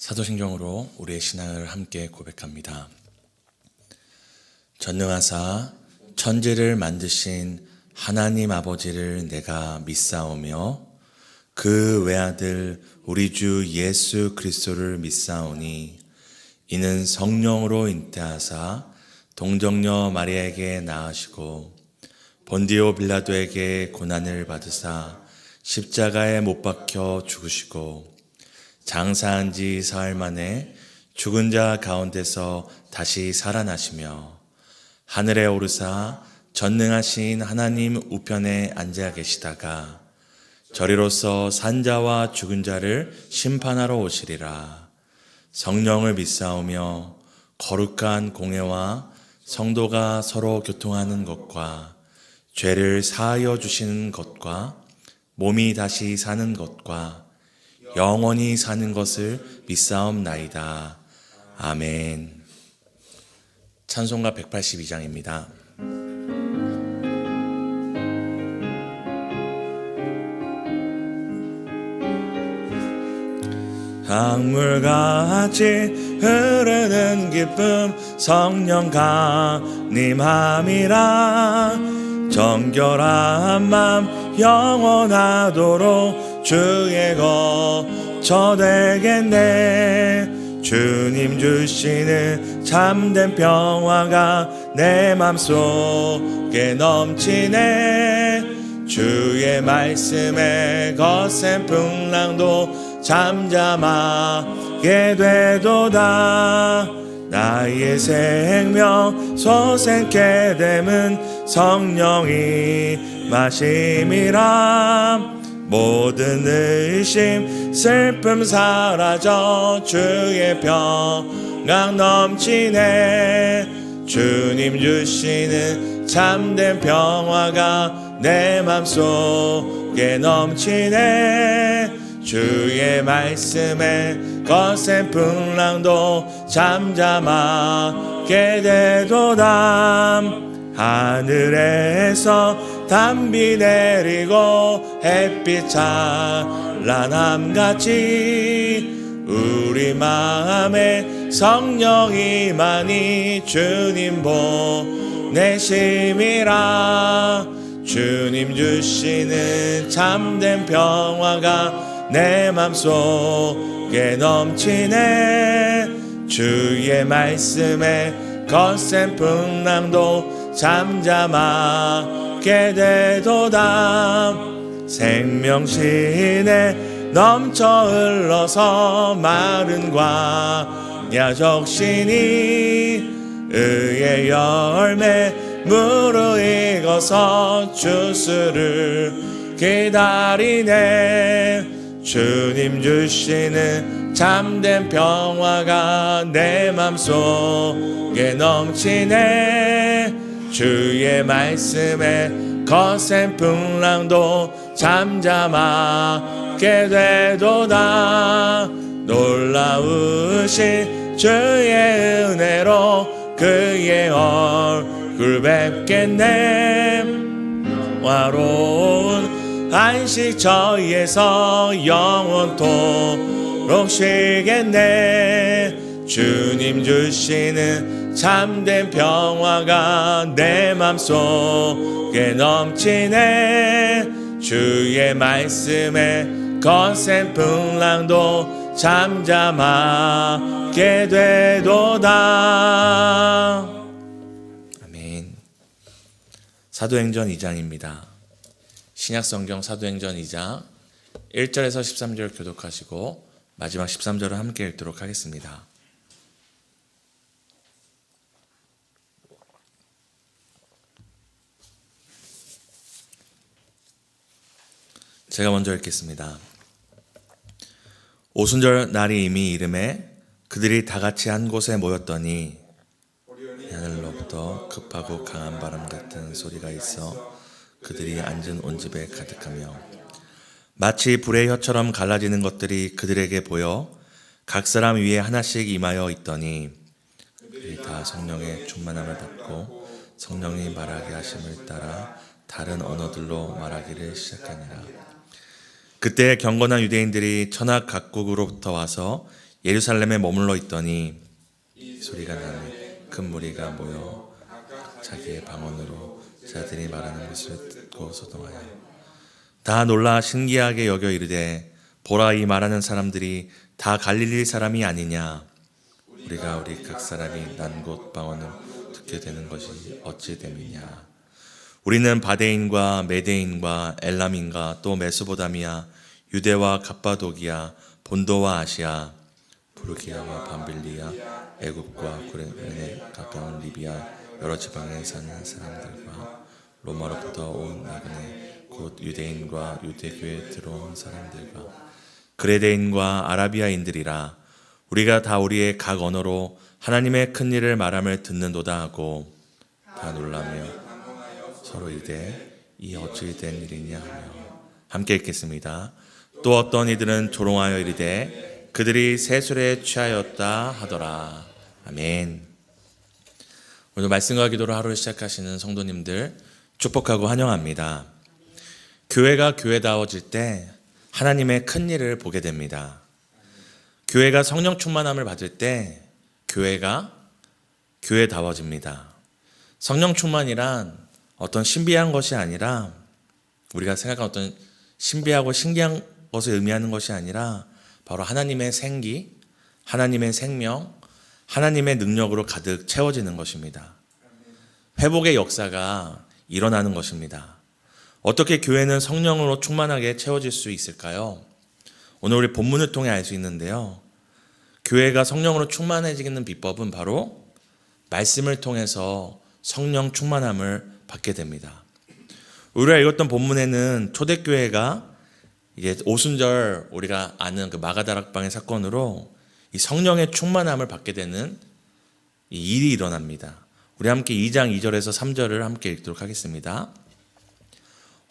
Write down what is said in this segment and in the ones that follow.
사도신경으로 우리의 신앙을 함께 고백합니다. 전능하사 천지를 만드신 하나님 아버지를 내가 믿사오며 그 외아들 우리 주 예수 그리스도를 믿사오니 이는 성령으로 잉태하사 동정녀 마리아에게 낳으시고 본디오 빌라도에게 고난을 받으사 십자가에 못 박혀 죽으시고 장사한 지 사흘 만에 죽은 자 가운데서 다시 살아나시며 하늘에 오르사 전능하신 하나님 우편에 앉아 계시다가 저리로서 산자와 죽은 자를 심판하러 오시리라. 성령을 믿사오며 거룩한 공회와 성도가 서로 교통하는 것과 죄를 사하여 주시는 것과 몸이 다시 사는 것과 영원히 사는 것을 믿사옵나이다. 아멘. 찬송가 182장입니다. 강물같이 흐르는 기쁨 성령 강림함이라. 정결한 맘 영원하도록 주의 거처 되겠네. 주님 주시는 참된 평화가 내 맘속에 넘치네. 주의 말씀에 거센 풍랑도 잠잠하게 되도다. 나의 생명 소생케 됨은 성령이 마심이라. 모든 의심 슬픔 사라져 주의 평강 넘치네. 주님 주시는 참된 평화가 내 맘속에 넘치네. 주의 말씀에 거센 풍랑도 잠잠하게 되도다. 하늘에서 담비 내리고 햇빛 찬란함같이 우리 마음에 성령이 많이 주님 보내심이라. 주님 주시는 참된 평화가 내 맘속에 넘치네. 주의 말씀에 거센 풍랑도 잠잠하게 되도다. 생명신에 넘쳐 흘러서 마른 광야 적신이 의의 열매 무르익어서 주스를 기다리네. 주님 주시는 참된 평화가 내 맘속에 넘치네. 주의 말씀에 거센 풍랑도 잠잠하게 되도다. 놀라우신 주의 은혜로 그의 얼굴 뵙겠네. 화로운 안식 저희에서 영원토록 쉬겠네. 주님 주시는 참된 평화가 내 맘속에 넘치네. 주의 말씀에 거센 풍랑도 잠잠하게 되도다. 아멘. 사도행전 2장입니다. 신약성경 사도행전 2장 1절에서 13절 교독하시고 마지막 13절을 함께 읽도록 하겠습니다. 제가 먼저 읽겠습니다. 오순절 날이 이미 이름에 그들이 다 같이 한 곳에 모였더니 하늘로부터 급하고 강한 바람 같은 소리가 있어 그들이 앉은 온 집에 가득하며 마치 불의 혀처럼 갈라지는 것들이 그들에게 보여 각 사람 위에 하나씩 임하여 있더니 그들이 다 성령의 충만함을 받고 성령이 말하게 하심을 따라 다른 언어들로 말하기를 시작하니라. 그때 경건한 유대인들이 천하 각국으로부터 와서 예루살렘에 머물러 있더니 소리가 나며 큰 무리가 모여 자기의 방언으로 자들이 말하는 것을 듣고 소동하여 다 놀라 신기하게 여겨 이르되 보라, 이 말하는 사람들이 다 갈릴리 사람이 아니냐. 우리가 우리 각 사람이 난 곳 방언을 듣게 되는 것이 어찌 됨이냐. 우리는 바데인과 메데인과 엘람인과 또 메소보다미아, 유대와 갑바도기아, 본도와 아시아, 부르기아와 밤빌리아, 애굽과 구레네 가까운 리비아 여러 지방에 사는 사람들과 로마로부터 온 나그네 곧 유대인과 유대교에 들어온 사람들과 그레데인과 아라비아인들이라. 우리가 다 우리의 각 언어로 하나님의 큰 일을 말함을 듣는도다 하고 다 놀라며 서로 이르되 이 어찌 된 일이냐 하며. 함께 읽겠습니다. 또 어떤 이들은 조롱하여 이르되 그들이 세술에 취하였다 하더라. 아멘. 오늘 말씀과 기도로 하루를 시작하시는 성도님들 축복하고 환영합니다. 교회가 교회다워질 때 하나님의 큰 일을 보게 됩니다. 교회가 성령 충만함을 받을 때 교회가 교회다워집니다. 성령 충만이란 어떤 신비한 것이 아니라, 우리가 생각한 어떤 신비하고 신기한 것을 의미하는 것이 아니라 바로 하나님의 생기, 하나님의 생명, 하나님의 능력으로 가득 채워지는 것입니다. 회복의 역사가 일어나는 것입니다. 어떻게 교회는 성령으로 충만하게 채워질 수 있을까요? 오늘 우리 본문을 통해 알 수 있는데요. 교회가 성령으로 충만해지는 비법은 바로 말씀을 통해서 성령 충만함을 받게 됩니다. 우리가 읽었던 본문에는 초대교회가 이제 오순절 우리가 아는 그 마가다락방의 사건으로 이 성령의 충만함을 받게 되는 이 일이 일어납니다. 우리 함께 2장 2절에서 3절을 함께 읽도록 하겠습니다.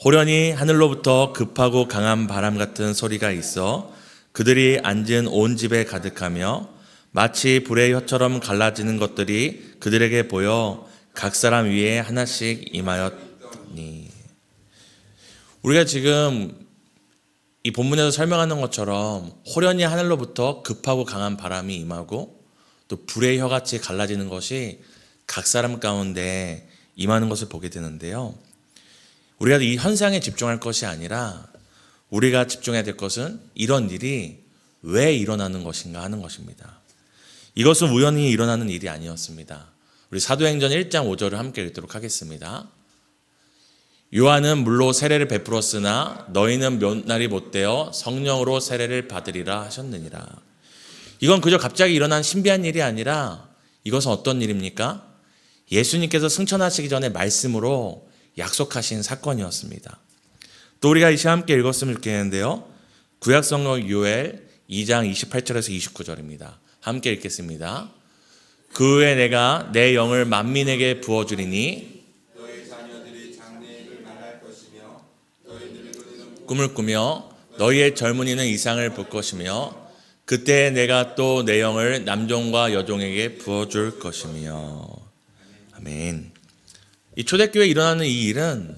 호련히 하늘로부터 급하고 강한 바람 같은 소리가 있어 그들이 앉은 온 집에 가득하며 마치 불의 혀처럼 갈라지는 것들이 그들에게 보여 각 사람 위에 하나씩 임하였더니. 우리가 지금 이 본문에서 설명하는 것처럼 호련히 하늘로부터 급하고 강한 바람이 임하고 또 불의 혀같이 갈라지는 것이 각 사람 가운데 임하는 것을 보게 되는데요. 우리가 이 현상에 집중할 것이 아니라 우리가 집중해야 될 것은 이런 일이 왜 일어나는 것인가 하는 것입니다. 이것은 우연히 일어나는 일이 아니었습니다. 우리 사도행전 1장 5절을 함께 읽도록 하겠습니다. 요한은 물로 세례를 베풀었으나 너희는 몇 날이 못되어 성령으로 세례를 받으리라 하셨느니라. 이건 그저 갑자기 일어난 신비한 일이 아니라 이것은 어떤 일입니까? 예수님께서 승천하시기 전에 말씀으로 약속하신 사건이었습니다. 또 우리가 이 시간 함께 읽었으면 좋겠는데요. 구약성경 요엘 2장 28절에서 29절입니다. 함께 읽겠습니다. 그 후에 내가 내 영을 만민에게 부어주리니 너희 자녀들이 장래일을 말할 것이며 너희 늙은이는 꿈을 꾸며 너희의 젊은이는 이상을 볼 것이며 그때 내가 또 내 영을 남종과 여종에게 부어줄 것이며. 아멘. 이 초대교회에 일어나는 이 일은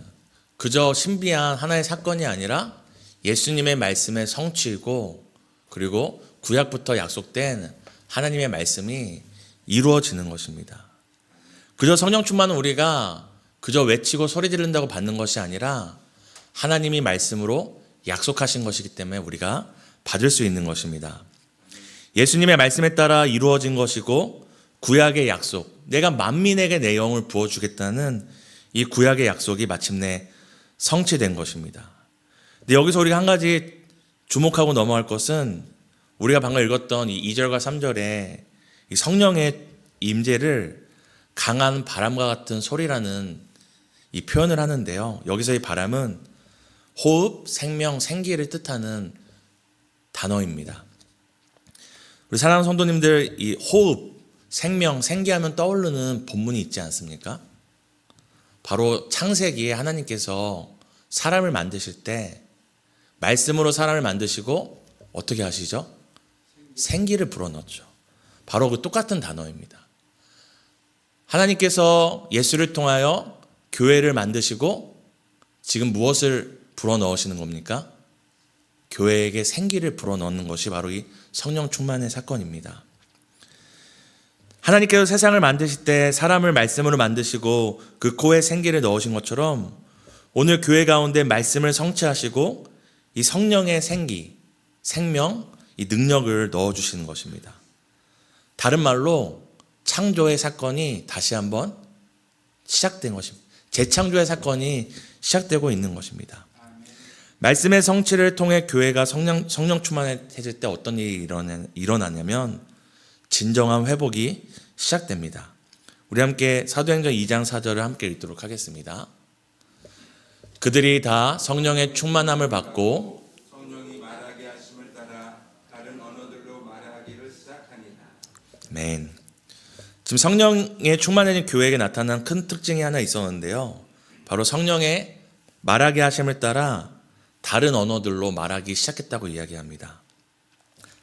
그저 신비한 하나의 사건이 아니라 예수님의 말씀의 성취이고, 그리고 구약부터 약속된 하나님의 말씀이 이루어지는 것입니다. 그저 성령 충만은 우리가 그저 외치고 소리 지른다고 받는 것이 아니라 하나님이 말씀으로 약속하신 것이기 때문에 우리가 받을 수 있는 것입니다. 예수님의 말씀에 따라 이루어진 것이고, 구약의 약속, 내가 만민에게 내 영을 부어주겠다는 이 구약의 약속이 마침내 성취된 것입니다. 근데 여기서 우리가 한 가지 주목하고 넘어갈 것은 우리가 방금 읽었던 이 2절과 3절에 이 성령의 임재를 강한 바람과 같은 소리라는 이 표현을 하는데요. 여기서 이 바람은 호흡, 생명, 생기를 뜻하는 단어입니다. 우리 사랑하는 성도님들, 이 호흡, 생명, 생기하면 떠오르는 본문이 있지 않습니까? 바로 창세기에 하나님께서 사람을 만드실 때 말씀으로 사람을 만드시고 어떻게 하시죠? 생기를 불어넣었죠. 바로 그 똑같은 단어입니다. 하나님께서 예수를 통하여 교회를 만드시고 지금 무엇을 불어넣으시는 겁니까? 교회에게 생기를 불어넣는 것이 바로 이 성령 충만의 사건입니다. 하나님께서 세상을 만드실 때 사람을 말씀으로 만드시고 그 코에 생기를 넣으신 것처럼 오늘 교회 가운데 말씀을 성취하시고 이 성령의 생기, 생명, 이 능력을 넣어주시는 것입니다. 다른 말로 창조의 사건이 다시 한번 시작된 것입니다. 재창조의 사건이 시작되고 있는 것입니다. 말씀의 성취를 통해 교회가 성령 충만해질 때 어떤 일이 일어나냐면 진정한 회복이 시작됩니다. 우리 함께 사도행전 2장 4절을 함께 읽도록 하겠습니다. 그들이 다 성령의 충만함을 받고 성령이 말하게 하심을 따라 다른 언어들로 말하기를 시작하니라. 아멘. 지금 성령에 충만해진 교회에게 나타난 큰 특징이 하나 있었는데요. 바로 성령의 말하게 하심을 따라 다른 언어들로 말하기 시작했다고 이야기합니다.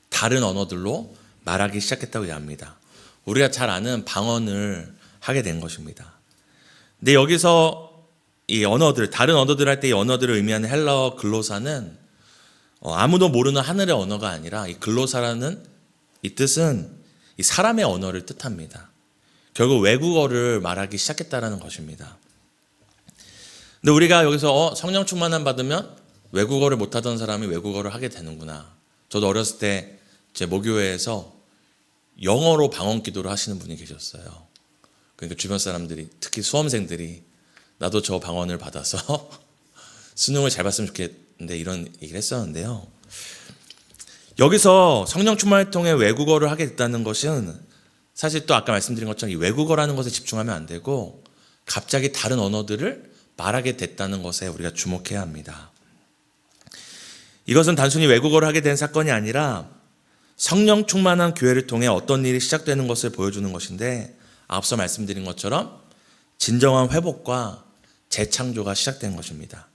다른 언어들로 말하기 시작했다고 이야기합니다. 우리가 잘 아는 방언을 하게 된 것입니다. 근데 여기서 이 언어들, 다른 언어들 할 때 이 언어들을 의미하는 헬라어 글로사는 아무도 모르는 하늘의 언어가 아니라 이 글로사라는 이 뜻은 이 사람의 언어를 뜻합니다. 결국 외국어를 말하기 시작했다는 것입니다. 근데 우리가 여기서 성령 충만함 받으면 외국어를 못하던 사람이 외국어를 하게 되는구나. 저도 어렸을 때 제 모교회에서 영어로 방언 기도를 하시는 분이 계셨어요. 그러니까 주변 사람들이, 특히 수험생들이 나도 저 방언을 받아서 수능을 잘 봤으면 좋겠는데 이런 얘기를 했었는데요. 여기서 성령 충만을 통해 외국어를 하게 됐다는 것은 사실 또 아까 말씀드린 것처럼 이 외국어라는 것에 집중하면 안 되고 갑자기 다른 언어들을 말하게 됐다는 것에 우리가 주목해야 합니다. 이것은 단순히 외국어를 하게 된 사건이 아니라 성령 충만한 교회를 통해 어떤 일이 시작되는 것을 보여주는 것인데 앞서 말씀드린 것처럼 진정한 회복과 재창조가 시작된 것입니다.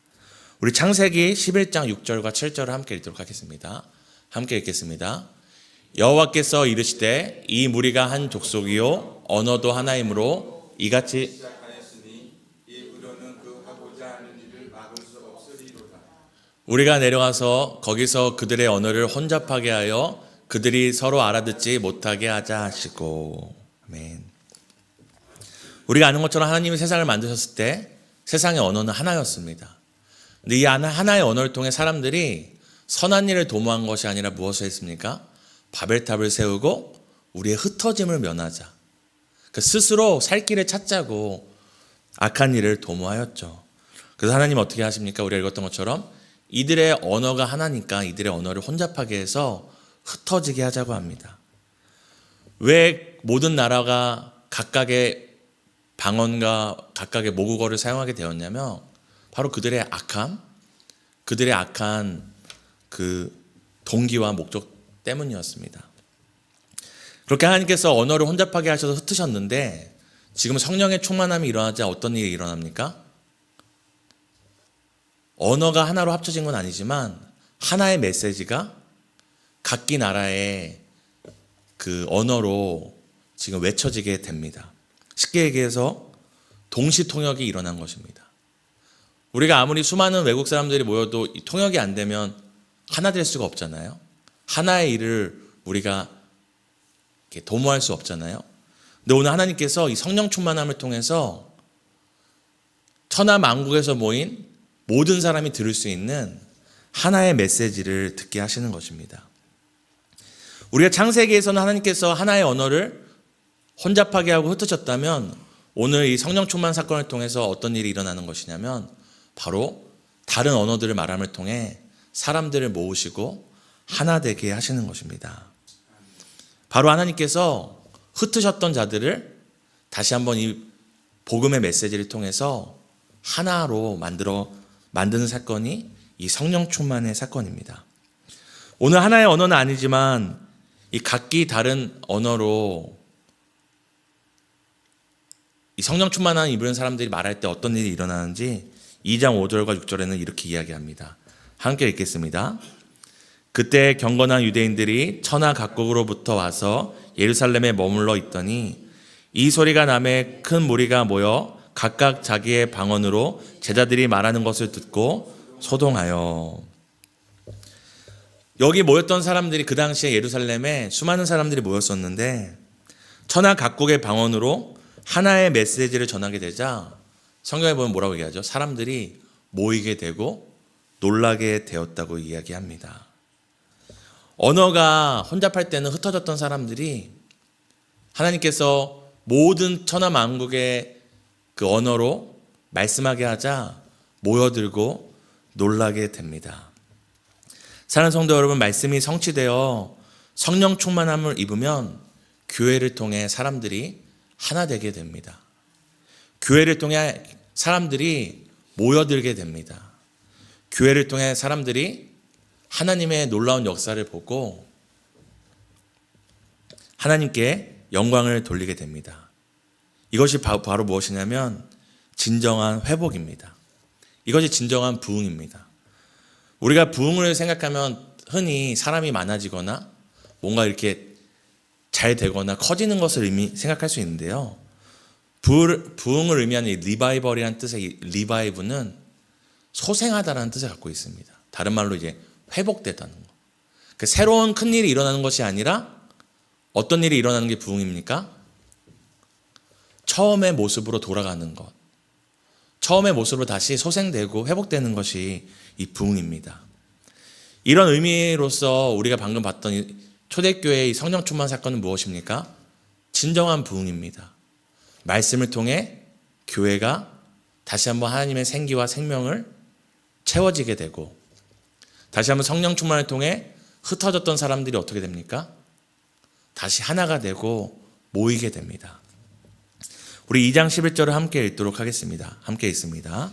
우리 창세기 11장 6절과 7절을 함께 읽도록 하겠습니다. 함께 읽겠습니다. 여호와께서 이르시되 이 무리가 한 족속이요 언어도 하나이므로 이같이 시작하였으니 이 의로는 그 하고자 하는 일을 막을 수 없으리로다. 우리가 내려가서 거기서 그들의 언어를 혼잡하게 하여 그들이 서로 알아듣지 못하게 하자 하시고. 아멘. 우리가 아는 것처럼 하나님이 세상을 만드셨을 때 세상의 언어는 하나였습니다. 근데 이 하나의 언어를 통해 사람들이 선한 일을 도모한 것이 아니라 무엇을 했습니까? 바벨탑을 세우고 우리의 흩어짐을 면하자. 스스로 살 길을 찾자고 악한 일을 도모하였죠. 그래서 하나님 어떻게 하십니까? 우리가 읽었던 것처럼 이들의 언어가 하나니까 이들의 언어를 혼잡하게 해서 흩어지게 하자고 합니다. 왜 모든 나라가 각각의 방언과 각각의 모국어를 사용하게 되었냐면 바로 그들의 악한 그 동기와 목적 때문이었습니다. 그렇게 하나님께서 언어를 혼잡하게 하셔서 흩으셨는데 지금 성령의 충만함이 일어나자 어떤 일이 일어납니까? 언어가 하나로 합쳐진 건 아니지만 하나의 메시지가 각기 나라의 그 언어로 지금 외쳐지게 됩니다. 쉽게 얘기해서 동시 통역이 일어난 것입니다. 우리가 아무리 수많은 외국 사람들이 모여도 이 통역이 안 되면 하나 될 수가 없잖아요. 하나의 일을 우리가 이렇게 도모할 수 없잖아요. 근데 오늘 하나님께서 이 성령 충만함을 통해서 천하 만국에서 모인 모든 사람이 들을 수 있는 하나의 메시지를 듣게 하시는 것입니다. 우리가 창세기에서는 하나님께서 하나의 언어를 혼잡하게 하고 흩어졌다면 오늘 이 성령 충만 사건을 통해서 어떤 일이 일어나는 것이냐면 바로 다른 언어들을 말함을 통해 사람들을 모으시고 하나 되게 하시는 것입니다. 바로 하나님께서 흩으셨던 자들을 다시 한번 이 복음의 메시지를 통해서 하나로 만드는 사건이 이 성령 충만의 사건입니다. 오늘 하나의 언어는 아니지만 이 각기 다른 언어로 이 성령 충만한 입은 사람들이 말할 때 어떤 일이 일어나는지 2장 5절과 6절에는 이렇게 이야기합니다. 함께 읽겠습니다. 그때 경건한 유대인들이 천하 각국으로부터 와서 예루살렘에 머물러 있더니 이 소리가 나매 큰 무리가 모여 각각 자기의 방언으로 제자들이 말하는 것을 듣고 소동하여. 여기 모였던 사람들이 그 당시에 예루살렘에 수많은 사람들이 모였었는데 천하 각국의 방언으로 하나의 메시지를 전하게 되자 성경에 보면 뭐라고 얘기하죠? 사람들이 모이게 되고 놀라게 되었다고 이야기합니다. 언어가 혼잡할 때는 흩어졌던 사람들이 하나님께서 모든 천하 만국의 그 언어로 말씀하게 하자 모여들고 놀라게 됩니다. 사랑하는 성도 여러분, 말씀이 성취되어 성령 충만함을 입으면 교회를 통해 사람들이 하나 되게 됩니다. 교회를 통해 사람들이 모여들게 됩니다. 교회를 통해 사람들이 하나님의 놀라운 역사를 보고 하나님께 영광을 돌리게 됩니다. 이것이 바로 무엇이냐면 진정한 회복입니다. 이것이 진정한 부흥입니다. 우리가 부흥을 생각하면 흔히 사람이 많아지거나 뭔가 이렇게 잘 되거나 커지는 것을 생각할 수 있는데요. 부흥을 의미하는 이 리바이벌이라는 뜻의 이 리바이브는 소생하다라는 뜻을 갖고 있습니다. 다른 말로 이제 회복되다는 거. 그 새로운 큰 일이 일어나는 것이 아니라 어떤 일이 일어나는 게 부흥입니까? 처음의 모습으로 돌아가는 것. 처음의 모습으로 다시 소생되고 회복되는 것이 이 부흥입니다. 이런 의미로서 우리가 방금 봤던 이 초대교회의 성령 충만 사건은 무엇입니까? 진정한 부흥입니다. 말씀을 통해 교회가 다시 한번 하나님의 생기와 생명을 채워지게 되고 다시 한번 성령 충만을 통해 흩어졌던 사람들이 어떻게 됩니까? 다시 하나가 되고 모이게 됩니다. 우리 2장 11절을 함께 읽도록 하겠습니다. 함께 읽습니다.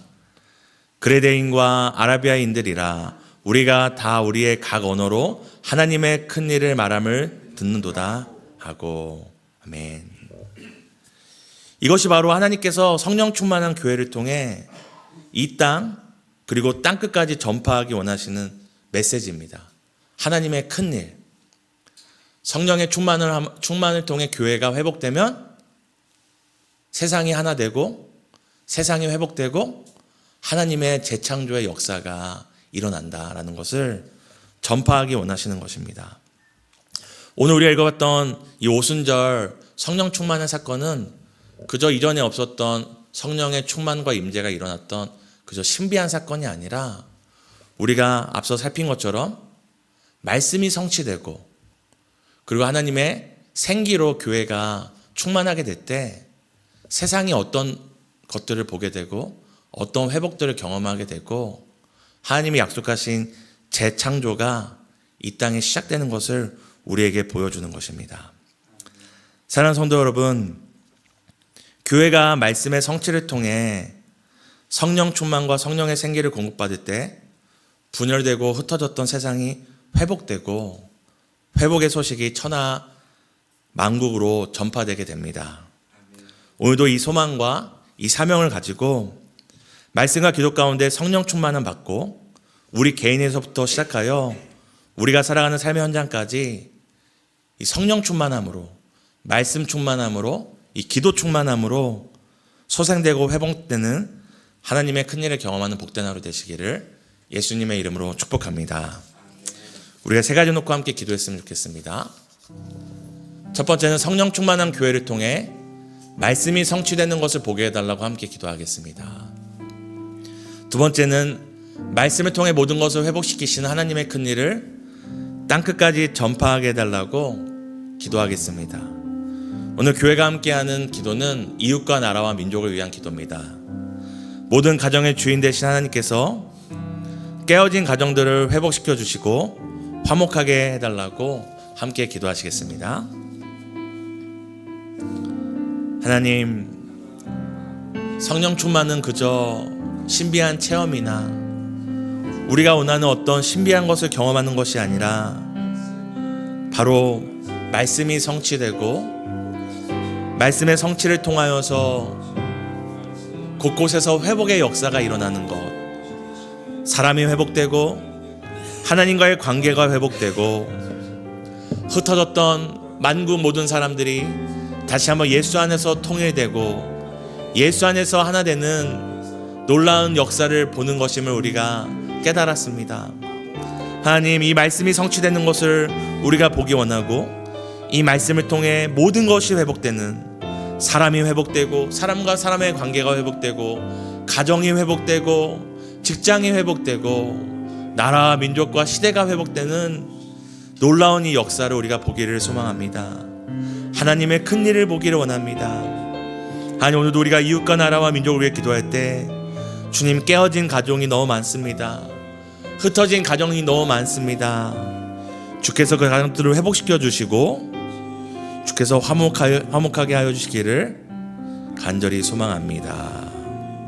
그레데인과 아라비아인들이라 우리가 다 우리의 각 언어로 하나님의 큰 일을 말함을 듣는도다 하고. 아멘. 이것이 바로 하나님께서 성령 충만한 교회를 통해 이 땅 그리고 땅 끝까지 전파하기 원하시는 메시지입니다. 하나님의 큰 일. 성령의 충만을 통해 교회가 회복되면 세상이 하나 되고 세상이 회복되고 하나님의 재창조의 역사가 일어난다라는 것을 전파하기 원하시는 것입니다. 오늘 우리가 읽어봤던 이 오순절 성령 충만의 사건은 그저 이전에 없었던 성령의 충만과 임재가 일어났던 그저 신비한 사건이 아니라 우리가 앞서 살핀 것처럼 말씀이 성취되고 그리고 하나님의 생기로 교회가 충만하게 될 때 세상이 어떤 것들을 보게 되고 어떤 회복들을 경험하게 되고 하나님이 약속하신 재창조가 이 땅에 시작되는 것을 우리에게 보여주는 것입니다. 사랑하는 성도 여러분, 교회가 말씀의 성취를 통해 성령 충만과 성령의 생기를 공급받을 때 분열되고 흩어졌던 세상이 회복되고 회복의 소식이 천하 만국으로 전파되게 됩니다. 오늘도 이 소망과 이 사명을 가지고 말씀과 기도 가운데 성령 충만을 받고 우리 개인에서부터 시작하여 우리가 살아가는 삶의 현장까지 이 성령 충만함으로 말씀 충만함으로 이 기도 충만함으로 소생되고 회복되는 하나님의 큰 일을 경험하는 복된 하루 되시기를 예수님의 이름으로 축복합니다. 우리가 세 가지 놓고 함께 기도했으면 좋겠습니다. 첫 번째는 성령 충만한 교회를 통해 말씀이 성취되는 것을 보게 해달라고 함께 기도하겠습니다. 두 번째는 말씀을 통해 모든 것을 회복시키시는 하나님의 큰 일을 땅끝까지 전파하게 해달라고 기도하겠습니다. 오늘 교회가 함께하는 기도는 이웃과 나라와 민족을 위한 기도입니다. 모든 가정의 주인 되신 하나님께서 깨어진 가정들을 회복시켜 주시고 화목하게 해달라고 함께 기도하시겠습니다. 하나님, 성령 충만은 그저 신비한 체험이나 우리가 원하는 어떤 신비한 것을 경험하는 것이 아니라 바로 말씀이 성취되고 말씀의 성취를 통하여서 곳곳에서 회복의 역사가 일어나는 것, 사람이 회복되고 하나님과의 관계가 회복되고 흩어졌던 만국 모든 사람들이 다시 한번 예수 안에서 통일되고 예수 안에서 하나 되는 놀라운 역사를 보는 것임을 우리가 깨달았습니다. 하나님, 이 말씀이 성취되는 것을 우리가 보기 원하고, 이 말씀을 통해 모든 것이 회복되는, 사람이 회복되고, 사람과 사람의 관계가 회복되고, 가정이 회복되고, 직장이 회복되고, 나라와 민족과 시대가 회복되는 놀라운 이 역사를 우리가 보기를 소망합니다. 하나님의 큰 일을 보기를 원합니다. 하나님, 오늘도 우리가 이웃과 나라와 민족을 위해 기도할 때 주님, 깨어진 가정이 너무 많습니다. 흩어진 가정이 너무 많습니다. 주께서 그 가정들을 회복시켜 주시고 주께서 화목하게 하여 주시기를 간절히 소망합니다.